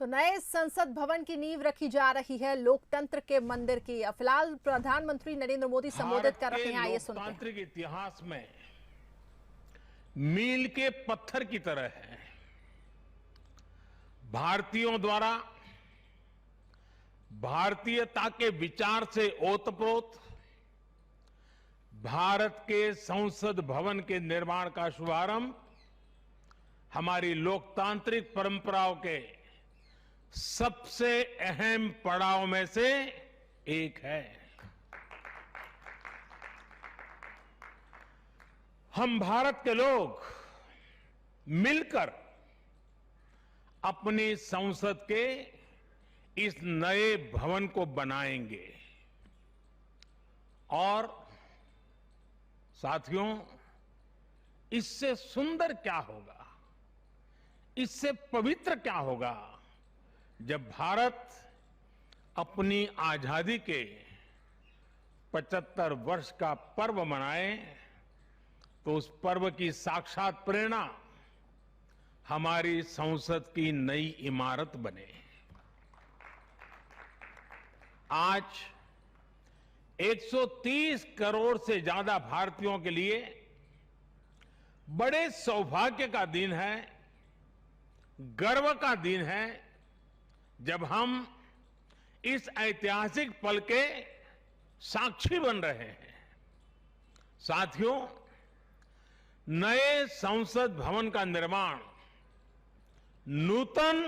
तो नए संसद भवन की नींव रखी जा रही है लोकतंत्र के मंदिर की। फिलहाल प्रधानमंत्री नरेंद्र मोदी संबोधित कर रहे हैं, आइए सुनते हैं। लोकतांत्रिक इतिहास में मील के पत्थर की तरह है। भारतीयों द्वारा भारतीयता के विचार से ओतप्रोत भारत के संसद भवन के निर्माण का शुभारंभ हमारी लोकतांत्रिक परंपराओं के सबसे अहम पड़ाव में से एक है। हम भारत के लोग मिलकर अपनी संसद के इस नए भवन को बनाएंगे और साथियों, इससे सुंदर क्या होगा, इससे पवित्र क्या होगा जब भारत अपनी आजादी के 75 वर्ष का पर्व मनाए तो उस पर्व की साक्षात प्रेरणा हमारी संसद की नई इमारत बने। आज 130 करोड़ से ज्यादा भारतीयों के लिए बड़े सौभाग्य का दिन है, गर्व का दिन है जब हम इस ऐतिहासिक पल के साक्षी बन रहे हैं। साथियों, नए संसद भवन का निर्माण नूतन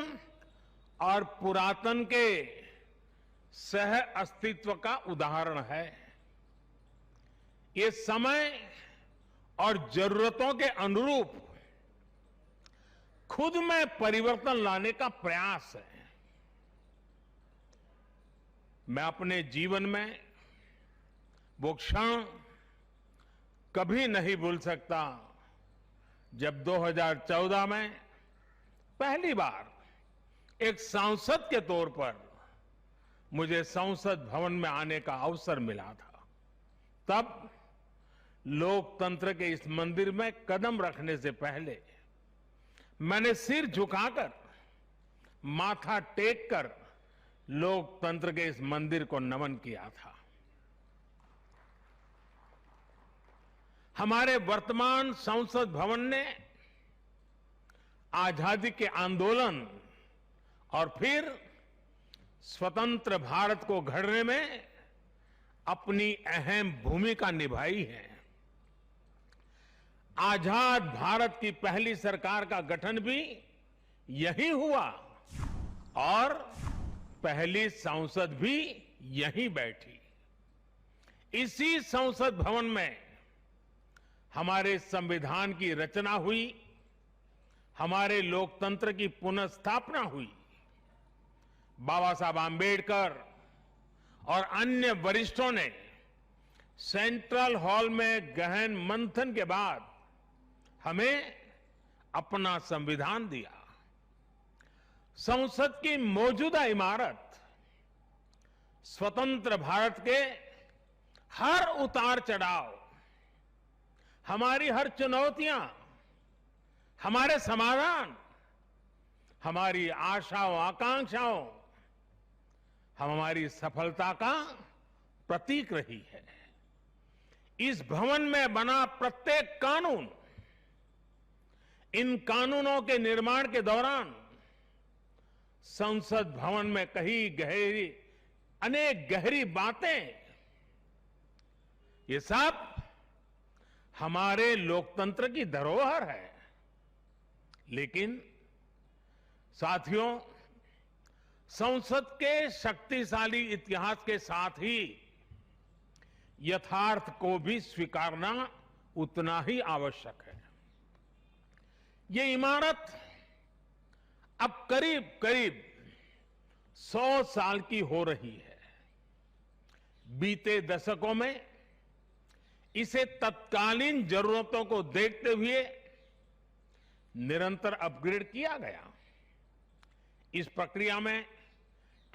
और पुरातन के सह अस्तित्व का उदाहरण है। ये समय और जरूरतों के अनुरूप खुद में परिवर्तन लाने का प्रयास है। मैं अपने जीवन में वो क्षण कभी नहीं भूल सकता जब 2014 में पहली बार एक सांसद के तौर पर मुझे संसद भवन में आने का अवसर मिला था। तब लोकतंत्र के इस मंदिर में कदम रखने से पहले मैंने सिर झुकाकर, माथा टेक कर लोकतंत्र के इस मंदिर को नमन किया था। हमारे वर्तमान संसद भवन ने आजादी के आंदोलन और फिर स्वतंत्र भारत को गढ़ने में अपनी अहम भूमिका निभाई है। आजाद भारत की पहली सरकार का गठन भी यही हुआ और पहली संसद भी यहीं बैठी। इसी संसद भवन में हमारे संविधान की रचना हुई, हमारे लोकतंत्र की पुनर्स्थापना हुई। बाबा साहब आंबेडकर और अन्य वरिष्ठों ने सेंट्रल हॉल में गहन मंथन के बाद हमें अपना संविधान दिया। संसद की मौजूदा इमारत स्वतंत्र भारत के हर उतार चढ़ाव, हमारी हर चुनौतियां, हमारे समाधान, हमारी आशाओं आकांक्षाओं, हमारी सफलता का प्रतीक रही है। इस भवन में बना प्रत्येक कानून, इन कानूनों के निर्माण के दौरान संसद भवन में कही अनेक गहरी बातें, ये सब हमारे लोकतंत्र की धरोहर है। लेकिन साथियों, संसद के शक्तिशाली इतिहास के साथ ही यथार्थ को भी स्वीकारना उतना ही आवश्यक है। ये इमारत अब करीब करीब 100 साल की हो रही है। बीते दशकों में इसे तत्कालीन जरूरतों को देखते हुए निरंतर अपग्रेड किया गया। इस प्रक्रिया में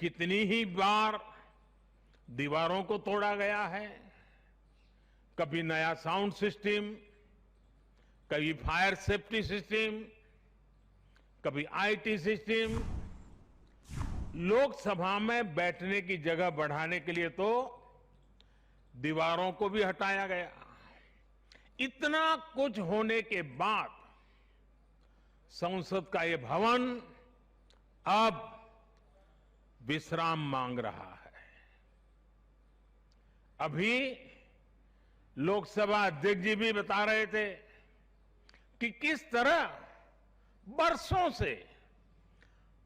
कितनी ही बार दीवारों को तोड़ा गया है, कभी नया साउंड सिस्टम, कभी फायर सेफ्टी सिस्टम, कभी आईटी सिस्टम, लोकसभा में बैठने की जगह बढ़ाने के लिए तो दीवारों को भी हटाया गया। इतना कुछ होने के बाद संसद का ये भवन अब विश्राम मांग रहा है। अभी लोकसभा अध्यक्ष जी भी बता रहे थे कि किस तरह बरसों से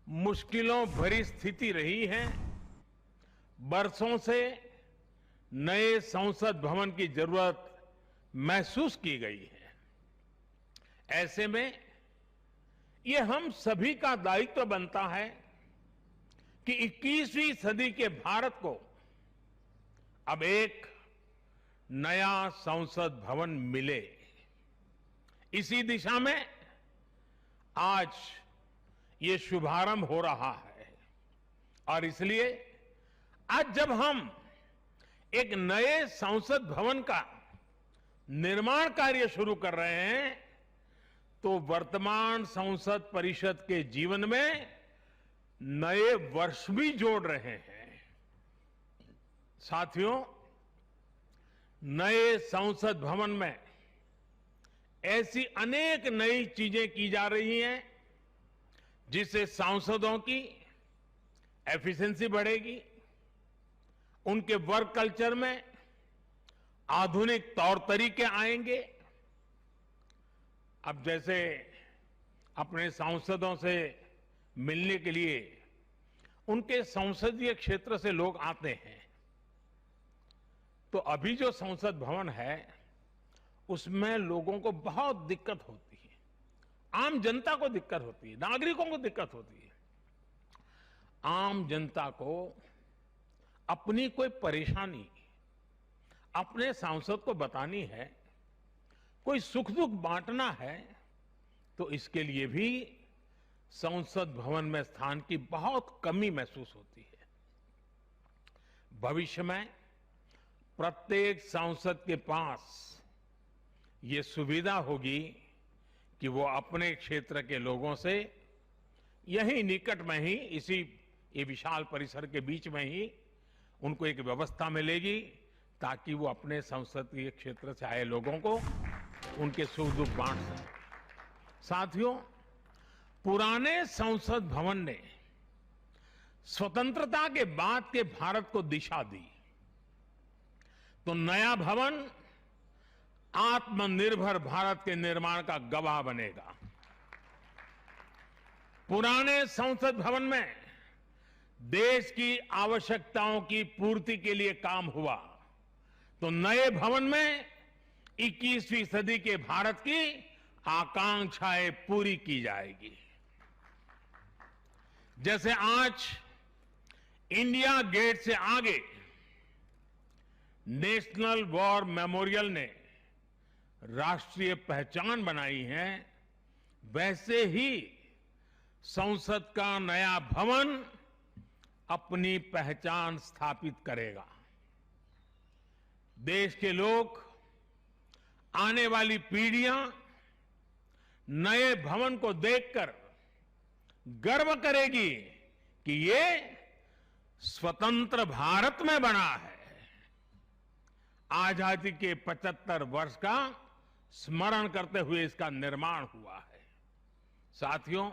मुश्किलों भरी स्थिति रही है। बरसों से नए संसद भवन की जरूरत महसूस की गई है। ऐसे में ये हम सभी का दायित्व बनता है कि 21वीं सदी के भारत को अब एक नया संसद भवन मिले। इसी दिशा में आज ये शुभारंभ हो रहा है और इसलिए आज जब हम एक नए संसद भवन का निर्माण कार्य शुरू कर रहे हैं तो वर्तमान संसद परिषद के जीवन में नए वर्ष भी जोड़ रहे हैं। साथियों, नए संसद भवन में ऐसी अनेक नई चीजें की जा रही हैं जिससे सांसदों की एफिशिएंसी बढ़ेगी, उनके वर्क कल्चर में आधुनिक तौर तरीके आएंगे। अब जैसे अपने सांसदों से मिलने के लिए उनके संसदीय क्षेत्र से लोग आते हैं, तो अभी जो संसद भवन है उसमें लोगों को बहुत दिक्कत होती है, आम जनता को दिक्कत होती है, नागरिकों को दिक्कत होती है। आम जनता को अपनी कोई परेशानी अपने सांसद को बतानी है, कोई सुख दुख बांटना है, तो इसके लिए भी संसद भवन में स्थान की बहुत कमी महसूस होती है। भविष्य में प्रत्येक सांसद के पास ये सुविधा होगी कि वो अपने क्षेत्र के लोगों से यही निकट में ही, इसी ये विशाल परिसर के बीच में ही उनको एक व्यवस्था मिलेगी ताकि वो अपने संसदीय क्षेत्र से आए लोगों को उनके सुख दुख बांट सकें। साथियों, पुराने संसद भवन ने स्वतंत्रता के बाद के भारत को दिशा दी, तो नया भवन आत्मनिर्भर भारत के निर्माण का गवाह बनेगा। पुराने संसद भवन में देश की आवश्यकताओं की पूर्ति के लिए काम हुआ, तो नए भवन में 21वीं सदी के भारत की आकांक्षाएं पूरी की जाएगी। जैसे आज इंडिया गेट से आगे नेशनल वॉर मेमोरियल ने राष्ट्रीय पहचान बनाई है, वैसे ही संसद का नया भवन अपनी पहचान स्थापित करेगा। देश के लोग, आने वाली पीढ़ियां नए भवन को देखकर गर्व करेगी कि ये स्वतंत्र भारत में बना है। आजादी के 75 वर्ष का स्मरण करते हुए इसका निर्माण हुआ है। साथियों,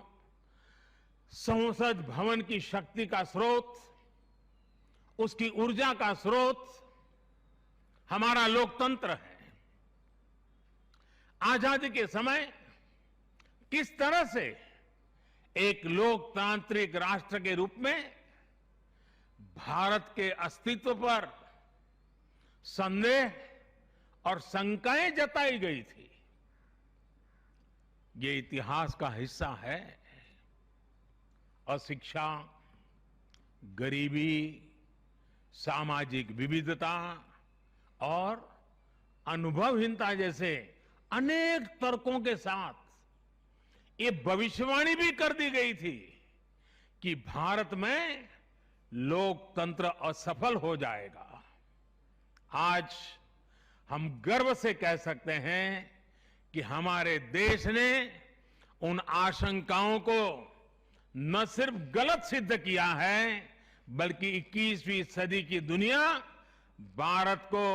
संसद भवन की शक्ति का स्रोत, उसकी ऊर्जा का स्रोत हमारा लोकतंत्र है। आजादी के समय किस तरह से एक लोकतांत्रिक राष्ट्र के रूप में भारत के अस्तित्व पर संदेह और शंकाएं जताई गई थी, ये इतिहास का हिस्सा है। अशिक्षा, गरीबी, सामाजिक विविधता और अनुभवहीनता जैसे अनेक तर्कों के साथ ये भविष्यवाणी भी कर दी गई थी कि भारत में लोकतंत्र असफल हो जाएगा। आज हम गर्व से कह सकते हैं कि हमारे देश ने उन आशंकाओं को न सिर्फ गलत सिद्ध किया है, बल्कि 21वीं सदी की दुनिया भारत को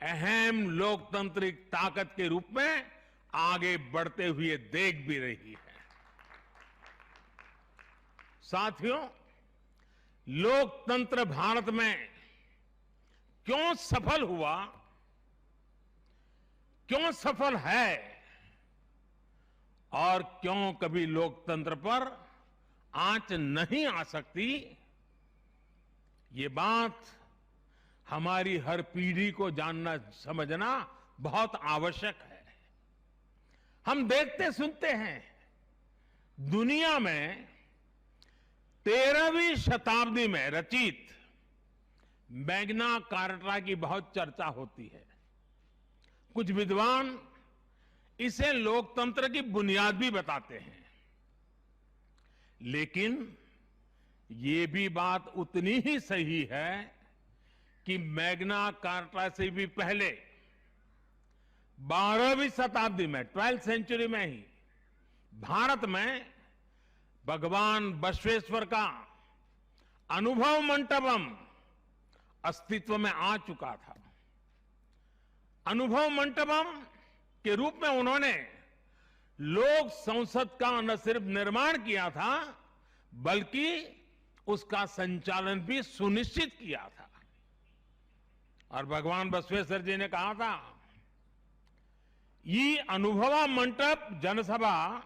अहम लोकतांत्रिक ताकत के रूप में आगे बढ़ते हुए देख भी रही है। साथियों, लोकतंत्र भारत में क्यों सफल हुआ, क्यों सफल है और क्यों कभी लोकतंत्र पर आंच नहीं आ सकती, ये बात हमारी हर पीढ़ी को जानना समझना बहुत आवश्यक है। हम देखते सुनते हैं, दुनिया में 13वीं शताब्दी में रचित मैग्ना कार्टा की बहुत चर्चा होती है। कुछ विद्वान इसे लोकतंत्र की बुनियाद भी बताते हैं, लेकिन ये भी बात उतनी ही सही है कि मैग्ना कार्टा से भी पहले 12वीं शताब्दी में 12th सेंचुरी में ही भारत में भगवान बसवेश्वर का अनुभव मंटपम अस्तित्व में आ चुका था। अनुभव मंटपम के रूप में उन्होंने लोक संसद का न सिर्फ निर्माण किया था, बल्कि उसका संचालन भी सुनिश्चित किया था। और भगवान बसवेश्वर जी ने कहा था, ये अनुभव मंटप जनसभा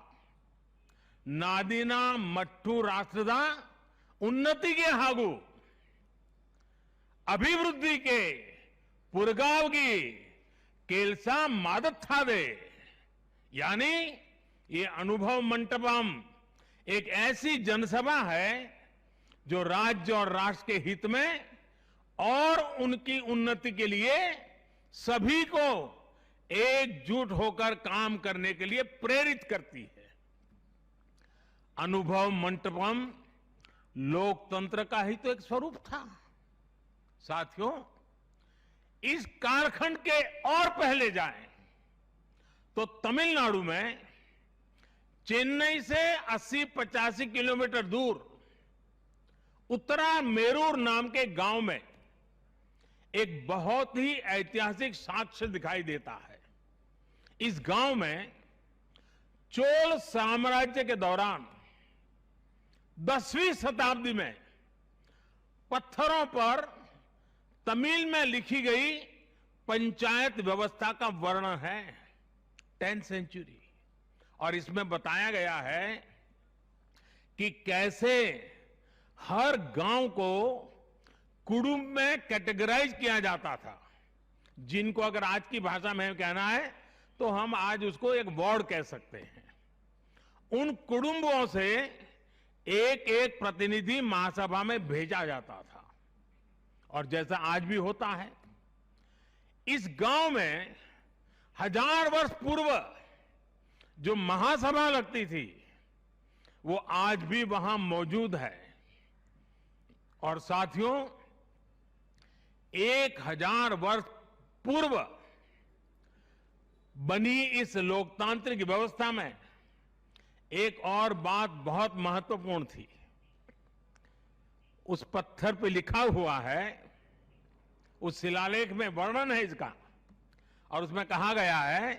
नादिना मट्टू राष्ट्रदा उन्नति के हागु अभिवृद्धि के पुरगावगी केलसा मादत था दे। यानी ये अनुभव मंटपम एक ऐसी जनसभा है जो राज्य और राष्ट्र के हित में और उनकी उन्नति के लिए सभी को एकजुट होकर काम करने के लिए प्रेरित करती है। अनुभव मंटपम लोकतंत्र का ही तो एक स्वरूप था। साथियों, इस कालखंड के और पहले जाएं तो तमिलनाडु में चेन्नई से 80-85 किलोमीटर दूर उत्तरा मेरूर नाम के गांव में एक बहुत ही ऐतिहासिक साक्ष्य दिखाई देता है। इस गांव में चोल साम्राज्य के दौरान 10वीं शताब्दी में पत्थरों पर तमिल में लिखी गई पंचायत व्यवस्था का वर्णन है, 10th सेंचुरी। और इसमें बताया गया है कि कैसे हर गांव को कुटुंब में कैटेगराइज किया जाता था, जिनको अगर आज की भाषा में कहना है तो हम आज उसको एक वार्ड कह सकते हैं। उन कुटुंबों से एक एक प्रतिनिधि महासभा में भेजा जाता था। और जैसा आज भी होता है, इस गांव में 1000 वर्ष पूर्व जो महासभा लगती थी वो आज भी वहां मौजूद है। और साथियों, 1000 वर्ष पूर्व बनी इस लोकतांत्रिक व्यवस्था में एक और बात बहुत महत्वपूर्ण थी। उस पत्थर पे लिखा हुआ है, उस शिलालेख में वर्णन है इसका, और उसमें कहा गया है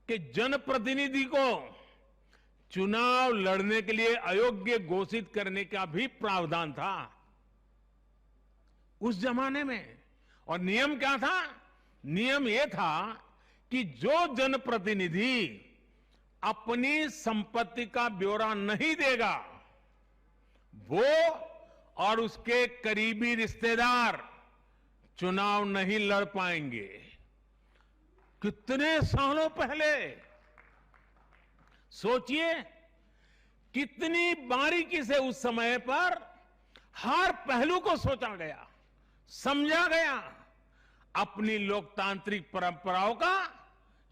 कि जनप्रतिनिधि को चुनाव लड़ने के लिए अयोग्य घोषित करने का भी प्रावधान था उस जमाने में। और नियम क्या था? नियम यह था कि जो जनप्रतिनिधि अपनी संपत्ति का ब्यौरा नहीं देगा, वो और उसके करीबी रिश्तेदार चुनाव नहीं लड़ पाएंगे। कितने सालों पहले, सोचिए कितनी बारीकी से उस समय पर हर पहलू को सोचा गया, समझा गया, अपनी लोकतांत्रिक परंपराओं का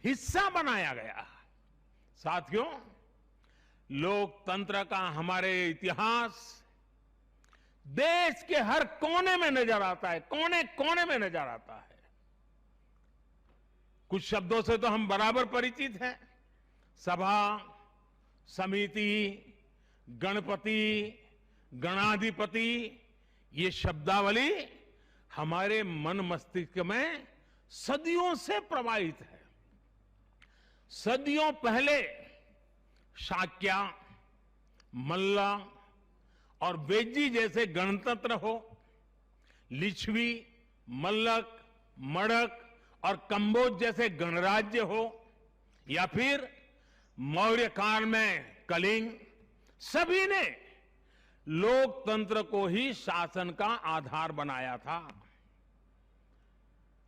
हिस्सा बनाया गया। साथियों, लोकतंत्र का हमारे इतिहास देश के हर कोने में नजर आता है, कोने कोने में नजर आता है। कुछ शब्दों से तो हम बराबर परिचित हैं, सभा, समिति, गणपति, गणाधिपति, ये शब्दावली हमारे मन मस्तिष्क में सदियों से प्रवाहित है। सदियों पहले शाक्य, मल्ल और वेजी जैसे गणतंत्र हो, लिच्छवी, मल्लक, मड़क और कंबोज जैसे गणराज्य हो, या फिर मौर्य काल में कलिंग, सभी ने लोकतंत्र को ही शासन का आधार बनाया था।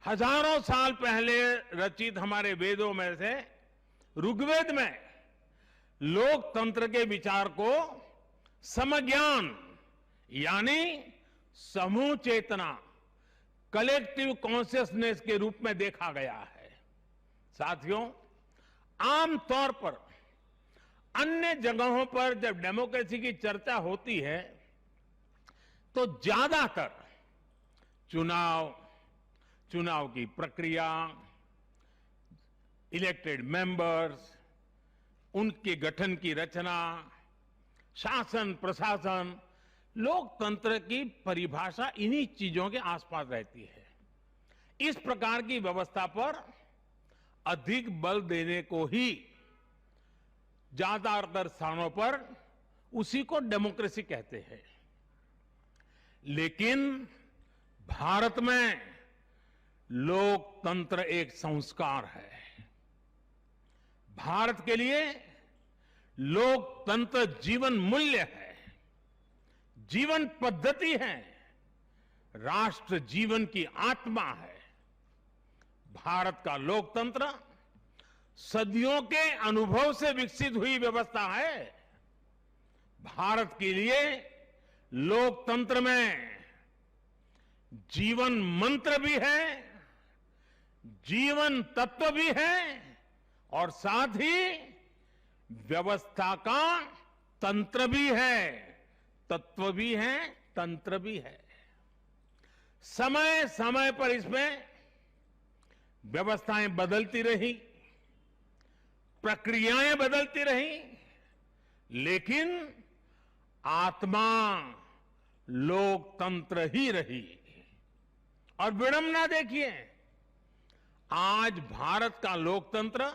हजारों साल पहले रचित हमारे वेदों में से ऋग्वेद में लोकतंत्र के विचार को समज्ञान यानी समूह चेतना, कलेक्टिव कॉन्शियसनेस के रूप में देखा गया है। साथियों, आमतौर पर अन्य जगहों पर जब डेमोक्रेसी की चर्चा होती है तो ज्यादातर चुनाव की प्रक्रिया, इलेक्टेड मेंबर्स, उनके गठन की रचना, शासन प्रशासन, लोकतंत्र की परिभाषा इन्हीं चीजों के आसपास रहती है। इस प्रकार की व्यवस्था पर अधिक बल देने को ही ज्यादातर स्थानों पर उसी को डेमोक्रेसी कहते हैं। लेकिन भारत में लोकतंत्र एक संस्कार है। भारत के लिए लोकतंत्र जीवन मूल्य है, जीवन पद्धति है, राष्ट्र जीवन की आत्मा है। भारत का लोकतंत्र सदियों के अनुभव से विकसित हुई व्यवस्था है। भारत के लिए लोकतंत्र में जीवन मंत्र भी है, जीवन तत्व भी है और साथ ही व्यवस्था का तंत्र भी है, तत्व भी है, तंत्र भी है। समय समय पर इसमें व्यवस्थाएं बदलती रही, प्रक्रियाएं बदलती रही, लेकिन आत्मा लोकतंत्र ही रही। और विडंबना देखिए, आज भारत का लोकतंत्र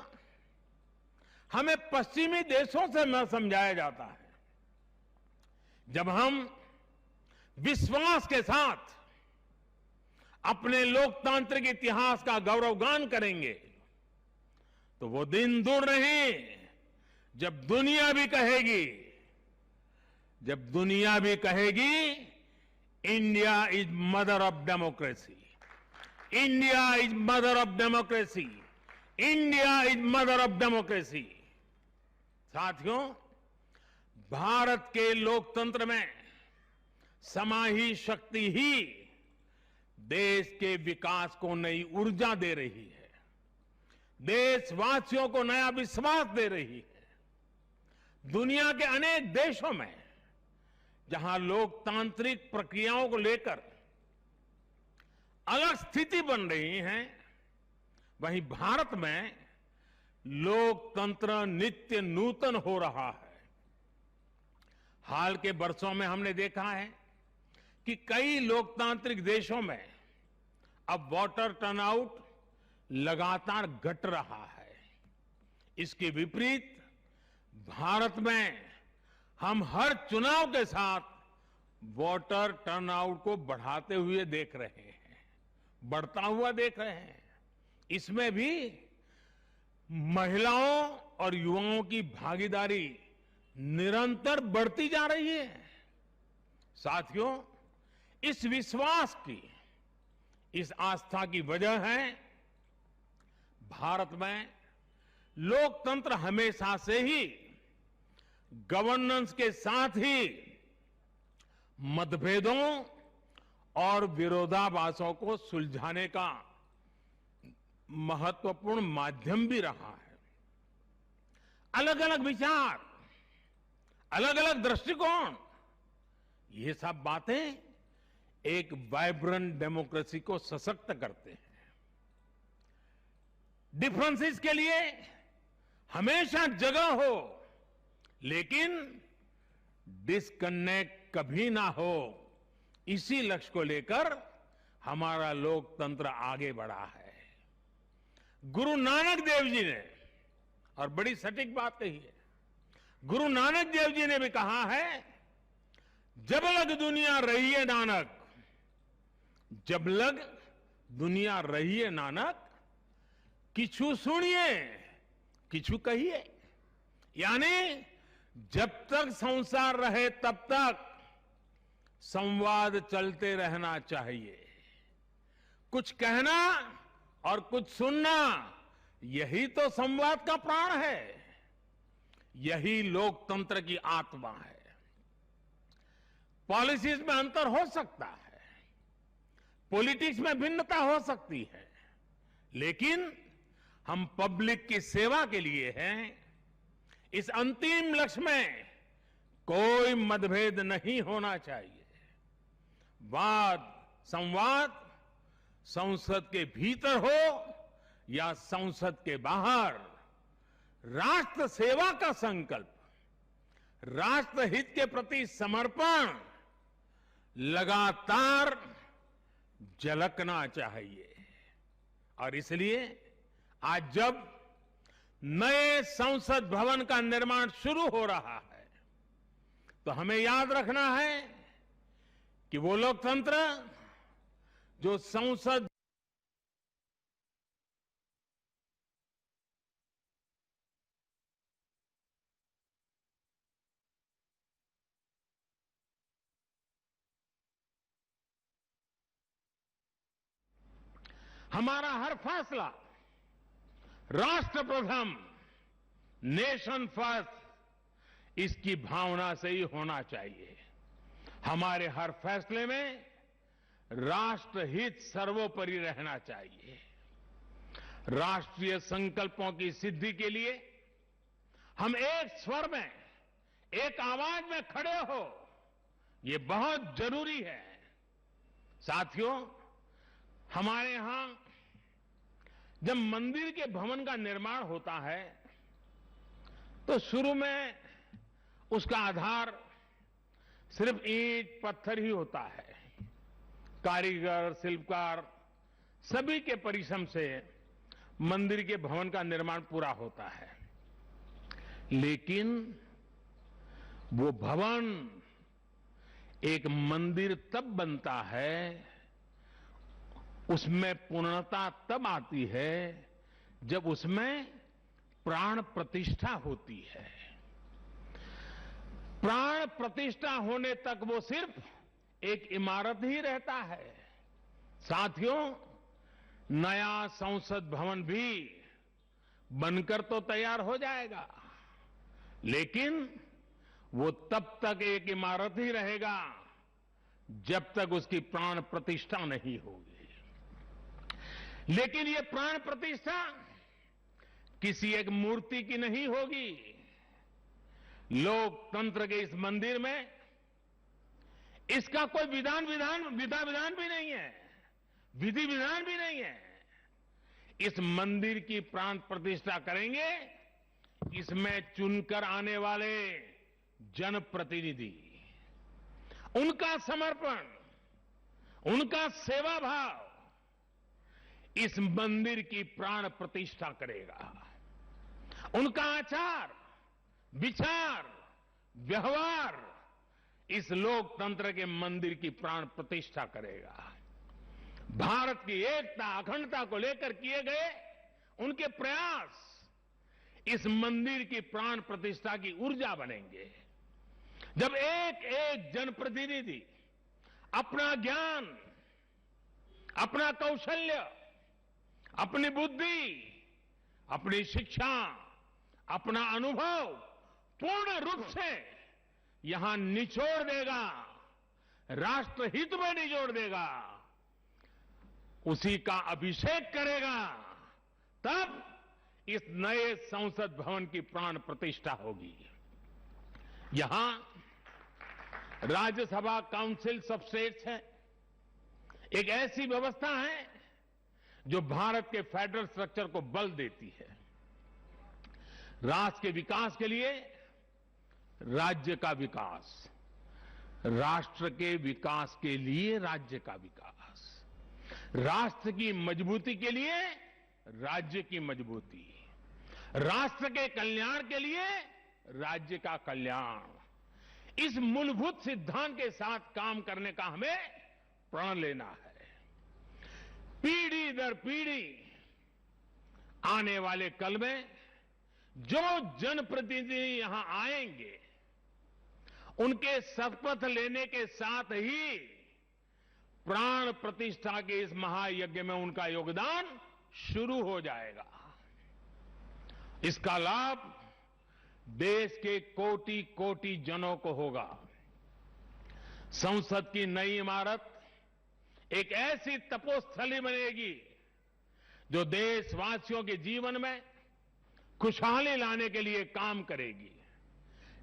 हमें पश्चिमी देशों से न समझाया जाता है। जब हम विश्वास के साथ अपने लोकतांत्रिक इतिहास का गौरवगान करेंगे तो वो दिन दूर नहीं जब दुनिया भी कहेगी India is mother of democracy, India is mother of democracy, India is mother of democracy. साथियों, भारत के लोकतंत्र में समाहित शक्ति ही देश के विकास को नई ऊर्जा दे रही है, देशवासियों को नया विश्वास दे रही है। दुनिया के अनेक देशों में जहां लोकतांत्रिक प्रक्रियाओं को लेकर अलग स्थिति बन रही है, वहीं भारत में लोकतंत्र नित्य नूतन हो रहा है। हाल के वर्षों में हमने देखा है कि कई लोकतांत्रिक देशों में अब वोटर टर्नआउट लगातार घट रहा है। इसके विपरीत भारत में हम हर चुनाव के साथ वोटर टर्नआउट को बढ़ाते हुए देख रहे हैं, बढ़ता हुआ देख रहे हैं। इसमें भी महिलाओं और युवाओं की भागीदारी निरंतर बढ़ती जा रही है। साथियों, इस विश्वास की, इस आस्था की वजह है भारत में लोकतंत्र हमेशा से ही गवर्नेंस के साथ ही मतभेदों और विरोधाभासों को सुलझाने का महत्वपूर्ण माध्यम भी रहा है। अलग अलग विचार, अलग अलग दृष्टिकोण, ये सब बातें एक वाइब्रेंट डेमोक्रेसी को सशक्त करते हैं। डिफरेंसेस के लिए हमेशा जगह हो, लेकिन डिस्कनेक्ट कभी ना हो, इसी लक्ष्य को लेकर हमारा लोकतंत्र आगे बढ़ा है। गुरु नानक देव जी ने, और बड़ी सटीक बात कही है, गुरु नानक देव जी ने भी कहा है, जब लग दुनिया रही है नानक, जब लग दुनिया रही है नानक, किछु सुनिए किछु कहिए। यानी जब तक संसार रहे तब तक संवाद चलते रहना चाहिए। कुछ कहना और कुछ सुनना, यही तो संवाद का प्राण है, यही लोकतंत्र की आत्मा है। पॉलिसीज में अंतर हो सकता है, पॉलिटिक्स में भिन्नता हो सकती है, लेकिन हम पब्लिक की सेवा के लिए हैं। इस अंतिम लक्ष्य में कोई मतभेद नहीं होना चाहिए। वाद संवाद संसद के भीतर हो या संसद के बाहर, राष्ट्र सेवा का संकल्प, राष्ट्र हित के प्रति समर्पण लगातार झलकना चाहिए। और इसलिए आज जब नए संसद भवन का निर्माण शुरू हो रहा है, तो हमें याद रखना है कि वो लोकतंत्र जो संसद हमारा हर फैसला राष्ट्र प्रथम, नेशन फर्स्ट, इसकी भावना से ही होना चाहिए। हमारे हर फैसले में राष्ट्र हित सर्वोपरि रहना चाहिए। राष्ट्रीय संकल्पों की सिद्धि के लिए हम एक स्वर में, एक आवाज में खड़े हो, ये बहुत जरूरी है। साथियों, हमारे यहां जब मंदिर के भवन का निर्माण होता है, तो शुरू में उसका आधार सिर्फ ईंट पत्थर ही होता है। कारीगर, शिल्पकार सभी के परिश्रम से मंदिर के भवन का निर्माण पूरा होता है। लेकिन वो भवन एक मंदिर तब बनता है, उसमें पूर्णता तब आती है जब उसमें प्राण प्रतिष्ठा होती है। प्राण प्रतिष्ठा होने तक वो सिर्फ एक इमारत ही रहता है। साथियों, नया संसद भवन भी बनकर तो तैयार हो जाएगा, लेकिन वो तब तक एक इमारत ही रहेगा जब तक उसकी प्राण प्रतिष्ठा नहीं होगी। लेकिन ये प्राण प्रतिष्ठा किसी एक मूर्ति की नहीं होगी। लोकतंत्र के इस मंदिर में इसका कोई विधा विधान भी नहीं है, विधि विधान भी नहीं है। इस मंदिर की प्राण प्रतिष्ठा करेंगे इसमें चुनकर आने वाले जनप्रतिनिधि, उनका समर्पण, उनका सेवा भाव इस मंदिर की प्राण प्रतिष्ठा करेगा। उनका आचार, विचार, व्यवहार इस लोकतंत्र के मंदिर की प्राण प्रतिष्ठा करेगा। भारत की एकता, अखंडता को लेकर किए गए उनके प्रयास इस मंदिर की प्राण प्रतिष्ठा की ऊर्जा बनेंगे। जब एक एक जनप्रतिनिधि अपना ज्ञान, अपना कौशल्य, अपनी बुद्धि, अपनी शिक्षा, अपना अनुभव पूर्ण रूप से यहां निचोड़ देगा, राष्ट्रहित में निचोड़ देगा, उसी का अभिषेक करेगा, तब इस नए संसद भवन की प्राण प्रतिष्ठा होगी। यहां राज्यसभा काउंसिल सब स्टेट्स है, एक ऐसी व्यवस्था है जो भारत के फेडरल स्ट्रक्चर को बल देती है। राष्ट्र के विकास के लिए राज्य का विकास, राष्ट्र के विकास के लिए राज्य का विकास, राष्ट्र की मजबूती के लिए राज्य की मजबूती, राष्ट्र के कल्याण के लिए राज्य का कल्याण, इस मूलभूत सिद्धांत के साथ काम करने का हमें प्रण लेना है। पीढ़ी दर पीढ़ी आने वाले कल में जो जनप्रतिनिधि यहां आएंगे, उनके शपथ लेने के साथ ही प्राण प्रतिष्ठा के इस महायज्ञ में उनका योगदान शुरू हो जाएगा। इसका लाभ देश के कोटि कोटि जनों को होगा। संसद की नई इमारत एक ऐसी तपोस्थली बनेगी जो देशवासियों के जीवन में खुशहाली लाने के लिए काम करेगी,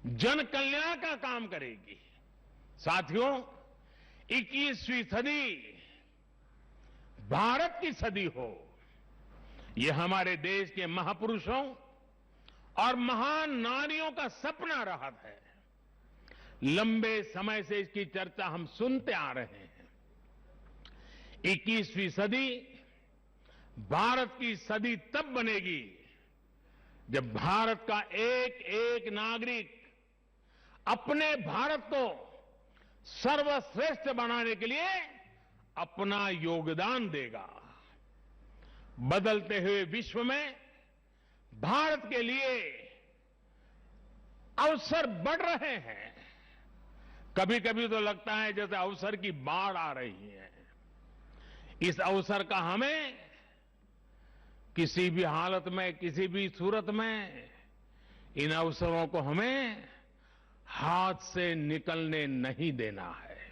जन कल्याण का काम करेगी। साथियों, 21वीं सदी भारत की सदी हो, यह हमारे देश के महापुरुषों और महान नारियों का सपना रहा है। लंबे समय से इसकी चर्चा हम सुनते आ रहे हैं। 21वीं सदी भारत की सदी तब बनेगी जब भारत का एक एक नागरिक अपने भारत को सर्वश्रेष्ठ बनाने के लिए अपना योगदान देगा। बदलते हुए विश्व में भारत के लिए अवसर बढ़ रहे हैं। कभी कभी तो लगता है जैसे अवसर की बाढ़ आ रही है। इस अवसर का हमें किसी भी हालत में, किसी भी सूरत में इन अवसरों को हमें हाथ से निकलने नहीं देना है।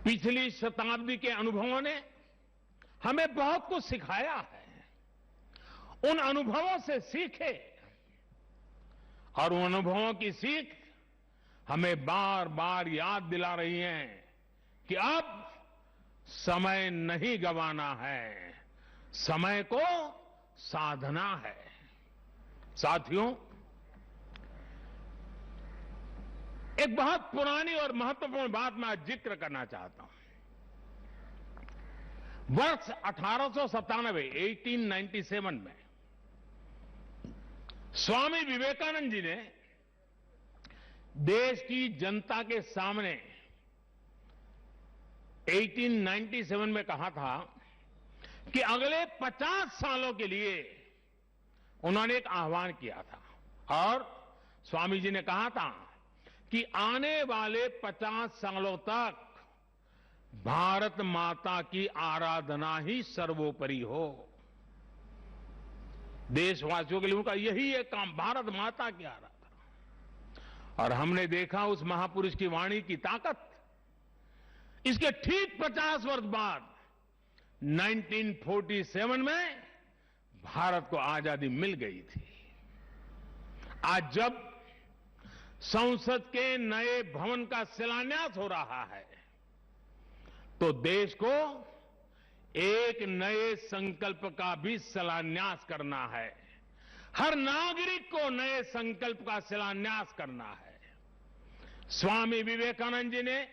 पिछली शताब्दी के अनुभवों ने हमें बहुत कुछ सिखाया है। उन अनुभवों से सीखे और उन अनुभवों की सीख हमें बार बार याद दिला रही है कि अब समय नहीं गंवाना है, समय को साधना है। साथियों, एक बहुत पुरानी और महत्वपूर्ण बात मैं आज जिक्र करना चाहता हूं। वर्ष 1897 में स्वामी विवेकानंद जी ने देश की जनता के सामने 1897 में कहा था कि अगले 50 सालों के लिए उन्होंने एक आह्वान किया था और स्वामी जी ने कहा था कि आने वाले 50 सालों तक भारत माता की आराधना ही सर्वोपरि हो। देशवासियों के लिए उनका यही एक काम, भारत माता की आराधना। और हमने देखा उस महापुरुष की वाणी की ताकत। इसके ठीक 50 वर्ष बाद 1947 में भारत को आजादी मिल गई थी। आज जब संसद के नए भवन का शिलान्यास हो रहा है तो देश को एक नए संकल्प का भी शिलान्यास करना है। हर नागरिक को नए संकल्प का शिलान्यास करना है। स्वामी विवेकानंद जी ने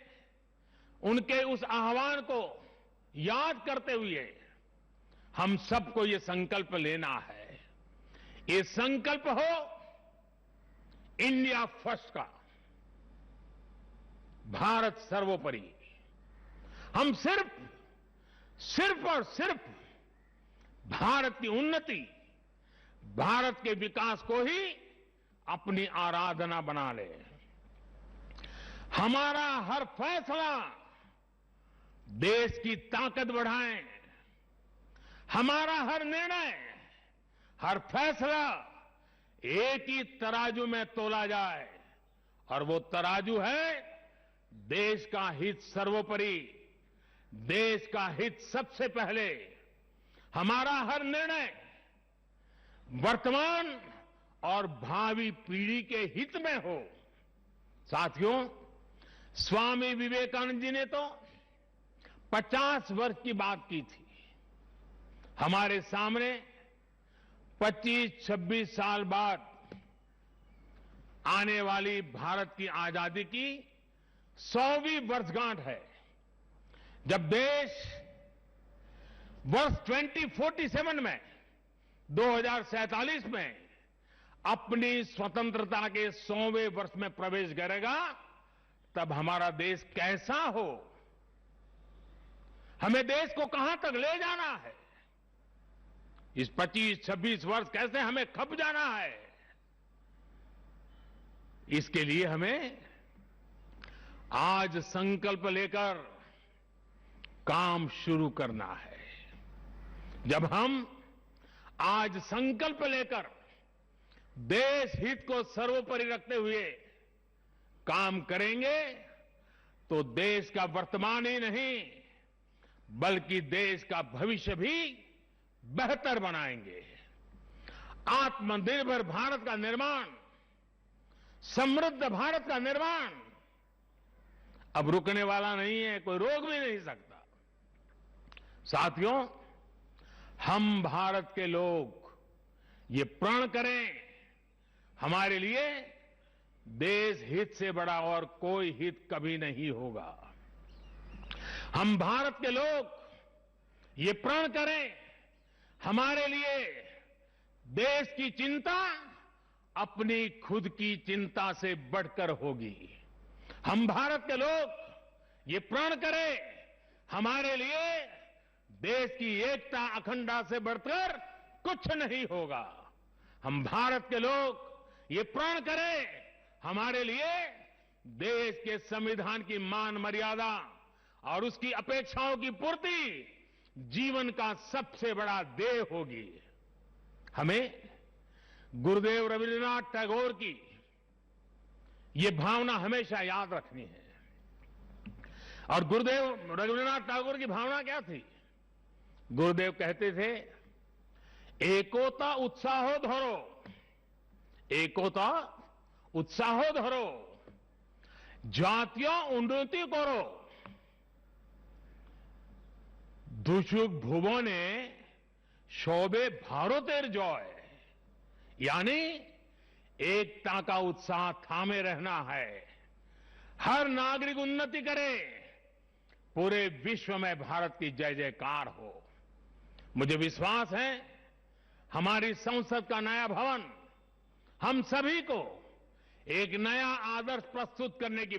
उनके उस आह्वान को याद करते हुए हम सबको ये संकल्प लेना है। ये संकल्प हो इंडिया फर्स्ट का, भारत सर्वोपरि। हम सिर्फ और सिर्फ भारत की उन्नति, भारत के विकास को ही अपनी आराधना बना ले। हमारा हर फैसला देश की ताकत बढ़ाए। हमारा हर निर्णय, हर फैसला एक ही तराजू में तोला जाए और वो तराजू है देश का हित सर्वोपरि, देश का हित सबसे पहले। हमारा हर निर्णय वर्तमान और भावी पीढ़ी के हित में हो। साथियों, स्वामी विवेकानंद जी ने तो 50 वर्ष की बात की थी। हमारे सामने 25-26 साल बाद आने वाली भारत की आजादी की 100वीं वर्षगांठ है, जब देश वर्ष 2047 में 2047 में अपनी स्वतंत्रता के 100वें वर्ष में प्रवेश करेगा, तब हमारा देश कैसा हो, हमें देश को कहां तक ले जाना है, इस 25-26 वर्ष कैसे हमें खप जाना है, इसके लिए हमें आज संकल्प लेकर काम शुरू करना है। जब हम आज संकल्प लेकर देश हित को सर्वोपरि रखते हुए काम करेंगे, तो देश का वर्तमान ही नहीं बल्कि देश का भविष्य भी बेहतर बनाएंगे। आत्मनिर्भर भारत का निर्माण, समृद्ध भारत का निर्माण अब रुकने वाला नहीं है, कोई रोक भी नहीं सकता। साथियों, हम भारत के लोग ये प्रण करें, हमारे लिए देश हित से बड़ा और कोई हित कभी नहीं होगा। हम भारत के लोग ये प्रण करें, हमारे लिए देश की चिंता अपनी खुद की चिंता से बढ़कर होगी। हम भारत के लोग ये प्रण करें, हमारे लिए देश की एकता अखंडता से बढ़कर कुछ नहीं होगा। हम भारत के लोग ये प्रण करें, हमारे लिए देश के संविधान की मान मर्यादा और उसकी अपेक्षाओं की पूर्ति जीवन का सबसे बड़ा ध्येय होगी। हमें गुरुदेव रविन्द्रनाथ टैगोर की ये भावना हमेशा याद रखनी है। और गुरुदेव रविन्द्रनाथ टैगोर की भावना क्या थी? गुरुदेव कहते थे, एकोता उत्साहो धरो, एकोता उत्साहो धरो, জাতীয় উন্নতি করো, দুসুক ভুবনে সবে ভারতের জয়। यानी एकता का उत्साह थामे रहना है, हर नागरिक उन्नति करे, पूरे विश्व में भारत की जय जयकार हो। मुझे विश्वास है हमारी संसद का नया भवन हम सभी को एक नया आदर्श प्रस्तुत करने की